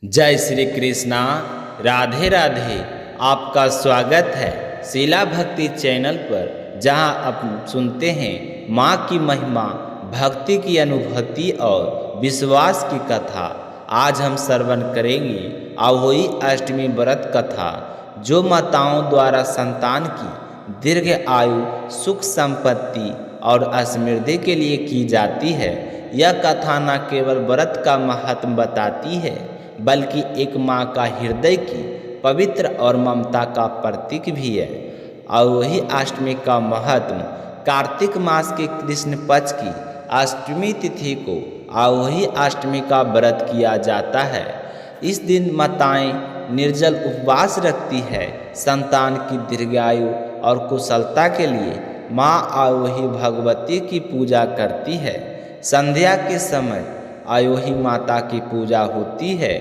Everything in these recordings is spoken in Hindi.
जय श्री कृष्णा। राधे राधे। आपका स्वागत है शीला भक्ति चैनल पर, जहां आप सुनते हैं माँ की महिमा, भक्ति की अनुभूति और विश्वास की कथा। आज हम श्रवण करेंगे अहोई अष्टमी व्रत कथा, जो माताओं द्वारा संतान की दीर्घ आयु, सुख संपत्ति और समृद्धि के लिए की जाती है। यह कथा न केवल व्रत का महत्व बताती है, बल्कि एक माँ का हृदय की पवित्र और ममता का प्रतीक भी है। अहोई अष्टमी का महत्व। कार्तिक मास के कृष्ण पक्ष की अष्टमी तिथि को अहोई अष्टमी का व्रत किया जाता है। इस दिन माताएं निर्जल उपवास रखती है, संतान की दीर्घायु और कुशलता के लिए माँ अहोई भगवती की पूजा करती है। संध्या के समय अहोई माता की पूजा होती है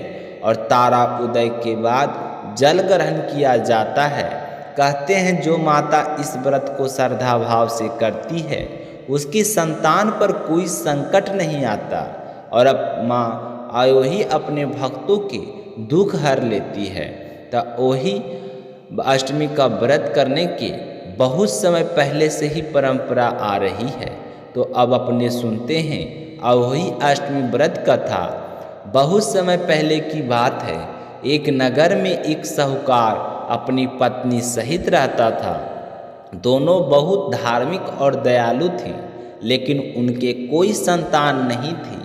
और तारा उदय के बाद जल ग्रहण किया जाता है। कहते हैं जो माता इस व्रत को श्रद्धा भाव से करती है, उसकी संतान पर कोई संकट नहीं आता और अब माँ अहोई अपने भक्तों के दुख हर लेती है। तो अहोई अष्टमी का व्रत करने के बहुत समय पहले से ही परंपरा आ रही है। तो अब अपने सुनते हैं अहोई अष्टमी व्रत कथा। बहुत समय पहले की बात है। एक नगर में एक साहूकार अपनी पत्नी सहित रहता था। दोनों बहुत धार्मिक और दयालु थे, लेकिन उनके कोई संतान नहीं थी।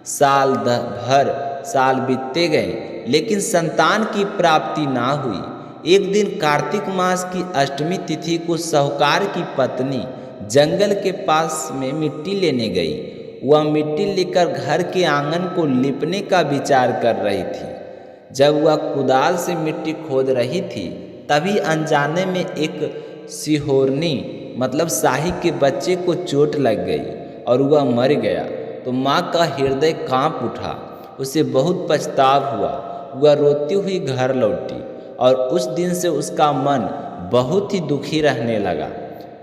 साल बीतते गए, लेकिन संतान की प्राप्ति ना हुई। एक दिन कार्तिक मास की अष्टमी तिथि को साहूकार की पत्नी जंगल के पास में मिट्टी लेने गई। वह मिट्टी लेकर घर के आंगन को लिपने का विचार कर रही थी। जब वह कुदाल से मिट्टी खोद रही थी, तभी अनजाने में एक सिहोरनी मतलब शाही के बच्चे को चोट लग गई और वह मर गया। तो माँ का हृदय कांप उठा। उसे बहुत पछतावा हुआ। वह रोती हुई घर लौटी और उस दिन से उसका मन बहुत ही दुखी रहने लगा।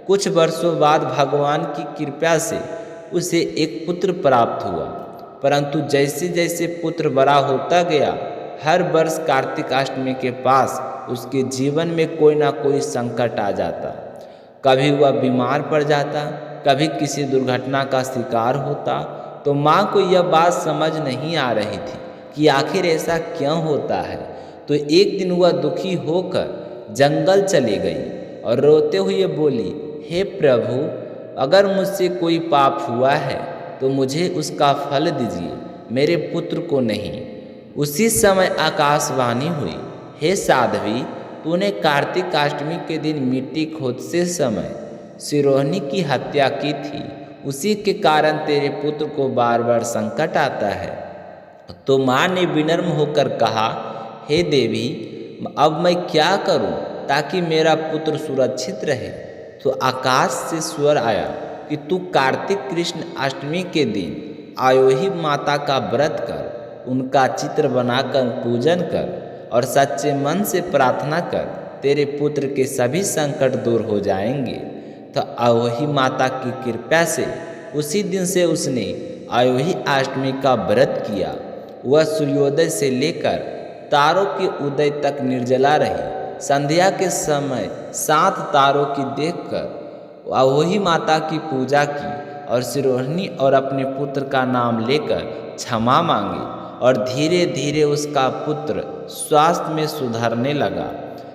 कुछ वर्षों बाद भगवान की कृपा से उसे एक पुत्र प्राप्त हुआ, परंतु जैसे जैसे पुत्र बड़ा होता गया, हर वर्ष कार्तिक अष्टमी के पास उसके जीवन में कोई ना कोई संकट आ जाता। कभी वह बीमार पड़ जाता, कभी किसी दुर्घटना का शिकार होता। तो माँ को यह बात समझ नहीं आ रही थी कि आखिर ऐसा क्यों होता है। तो एक दिन वह दुखी होकर जंगल चली गई और रोते हुए बोली, हे प्रभु, अगर मुझसे कोई पाप हुआ है तो मुझे उसका फल दीजिए, मेरे पुत्र को नहीं। उसी समय आकाशवाणी हुई, हे साध्वी, तूने कार्तिक अष्टमी के दिन मिट्टी खोदते समय सिरोहिणी की हत्या की थी। उसी के कारण तेरे पुत्र को बार बार संकट आता है। तो माँ ने विनम्र होकर कहा, हे देवी, अब मैं क्या करूं ताकि मेरा पुत्र सुरक्षित रहे। तो आकाश से स्वर आया कि तू कार्तिक कृष्ण अष्टमी के दिन अहोई माता का व्रत कर, उनका चित्र बनाकर पूजन कर और सच्चे मन से प्रार्थना कर, तेरे पुत्र के सभी संकट दूर हो जाएंगे। तो अहोई माता की कृपा से उसी दिन से उसने अहोई अष्टमी का व्रत किया। वह सूर्योदय से लेकर तारों के उदय तक निर्जला रही। संध्या के समय 7 तारों की देखकर अहोई माता की पूजा की और सिरोहिणी और अपने पुत्र का नाम लेकर क्षमा मांगी और धीरे धीरे उसका पुत्र स्वास्थ्य में सुधरने लगा।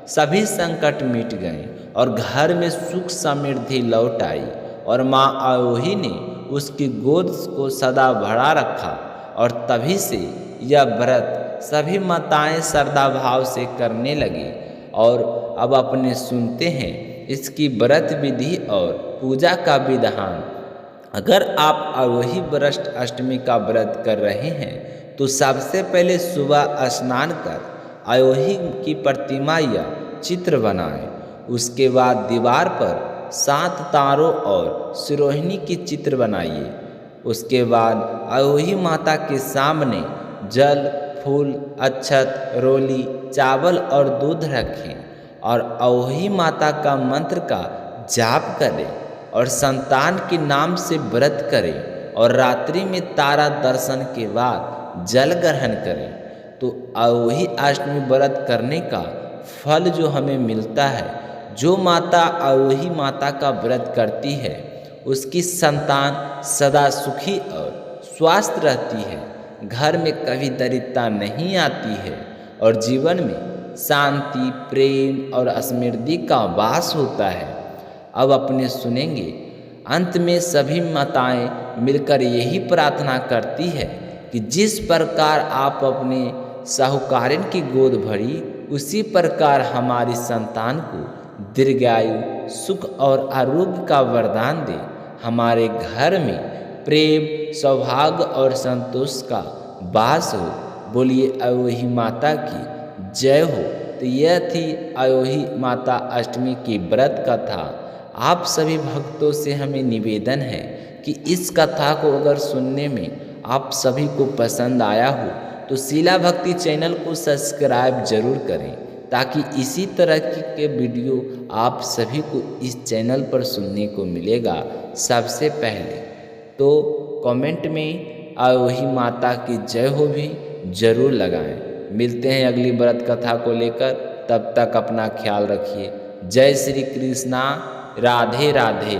सभी संकट मिट गए और घर में सुख समृद्धि लौट आई और माँ अहोई ने उसकी गोद को सदा भरा रखा। और तभी से यह व्रत सभी माताएं श्रद्धा भाव से करने लगी। और अब अपने सुनते हैं इसकी व्रत विधि और पूजा का विधान। अगर आप अहोई व्रत अष्टमी का व्रत कर रहे हैं तो सबसे पहले सुबह स्नान कर अहोई की प्रतिमा या चित्र बनाएं। उसके बाद दीवार पर 7 तारों और सिरोहिणी की चित्र बनाइए। उसके बाद अहोई माता के सामने जल, फूल, अक्षत, रोली, चावल और दूध रखें और अहोई माता का मंत्र का जाप करें और संतान के नाम से व्रत करें और रात्रि में तारा दर्शन के बाद जल ग्रहण करें। तो अवोही अष्टमी व्रत करने का फल जो हमें मिलता है, जो माता अवोही माता का व्रत करती है उसकी संतान सदा सुखी और स्वस्थ रहती है, घर में कभी दरिद्रता नहीं आती है और जीवन में शांति, प्रेम और समृद्धि का वास होता है। अब अपने सुनेंगे। अंत में सभी माताएं मिलकर यही प्रार्थना करती है कि जिस प्रकार आप अपने साहूकारिन की गोद भरी, उसी प्रकार हमारी संतान को दीर्घायु, सुख और आरोग्य का वरदान दे। हमारे घर में प्रेम, सौभाग्य और संतोष का वास हो। बोलिए अवोही माता की जय हो। तो यह थी अवोही माता अष्टमी की व्रत कथा। आप सभी भक्तों से हमें निवेदन है कि इस कथा को अगर सुनने में आप सभी को पसंद आया हो तो शीला भक्ति चैनल को सब्सक्राइब जरूर करें, ताकि इसी तरह के वीडियो आप सभी को इस चैनल पर सुनने को मिलेगा सबसे पहले। तो कमेंट में अवोही माता की जय हो भी जरूर लगाएं। मिलते हैं अगली व्रत कथा को लेकर, तब तक अपना ख्याल रखिए। जय श्री कृष्णा। राधे राधे।